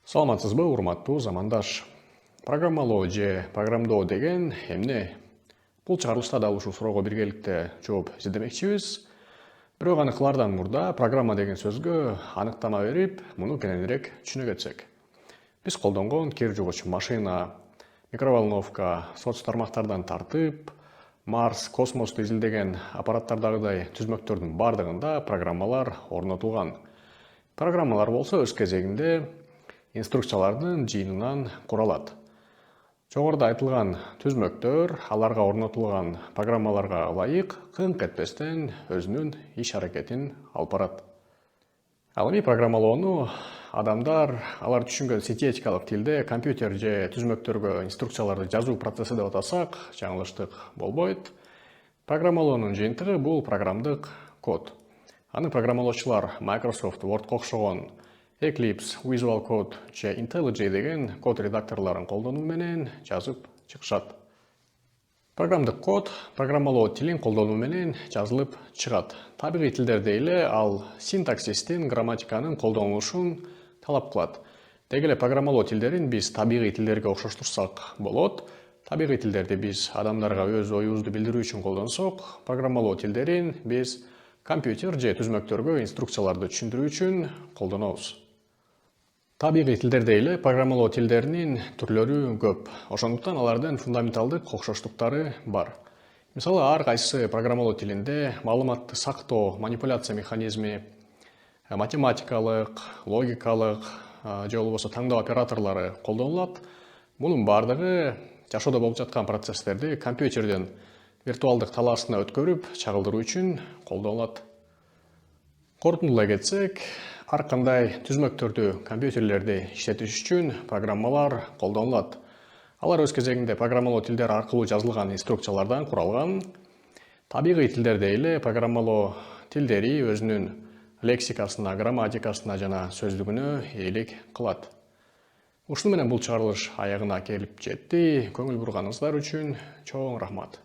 Саламатсызбы, урматтуу замандаш. Программалоо же программдоо деген эмне? Бул чыгарылышта дал ушул суроого биргеликте жооп издемекчибиз. Бирок аныкылардан мурда программа деген сөзгө аныктама берип, муну кененирээк түшүнө кетсек. Биз колдонгон кир жугуч машина, микроволновка, соц тармактардан тартып, Марс, космосту изилдеген аппараттардагыдай түзмөктөрдүн бардыгында программалар орнотулган. Программалар болсо өз кезегинде инструкциялардын жыйынынан куралат. Жогоруда айтылган түзмөктөр аларга орнотулган программаларга ылайык кыңк этпестен өзүнүн иш аракетин алып барат. Ал эми программалоону адамдар алар түшүнгөн синтетикалык тилде компьютер же түзмөктөргө инструкцияларды жазуу процесси деп атасак, жаңылыштык болбойт. Программалоонун жыйынтыгы бул программдык код. Аны программалоочулар Microsoft Word'ко окшогон Eclipse, Visual Code же IntelliJ деген код редакторлорун колдонуу менен жазып чыгышат. Программдык код программалоо тилин колдонуу менен жазылып чыгат. Табигый тилдерде эле ал синтаксистин, грамматиканын колдонулушун талап кылат. Деги эле программалоо тилдерин биз табигый тилдерге окшоштурсак болот. Табигый тилдерди биз адамдарга өз оюбузду билдирүү үчүн колдонсок, программалоо тилдерин биз компьютер же түзмөктөргө инструкцияларды түшүндүрүү үчүн колдонобуз. Табигый тилдерде эле программалоо тилдеринин түрлөрү көп. Ошондуктан алардын фундаменталдык окшоштуктары бар. Мисалы, ар кайсы программалоо тилинде маалыматты сактоо, манипуляция механизми, математикалык, логикалык же болбосо таңдоо операторлору колдонулат. Мунун бардыгы жашоодо болуп жаткан процесстерди компьютердин виртуалдык талаасына өткөрүп чагылдыруу үчүн колдонулат. Корутундулай кетсек, ар кандай түзмөктөрдү, компьютерлерди иштетиш үчүн программалар колдонулат. Алар өз кезегинде программалоо тилдери аркылуу жазылган инструкциялардан куралган. Табигый тилдерде эле программалоо тилдери өзүнүн лексикасына, грамматикасына жана сөздүгүнө ээлик кылат. Ушуну менен бул чыгарылыш аягына келип жетти. Көңүл бурганыңыздар үчүн чоң рахмат.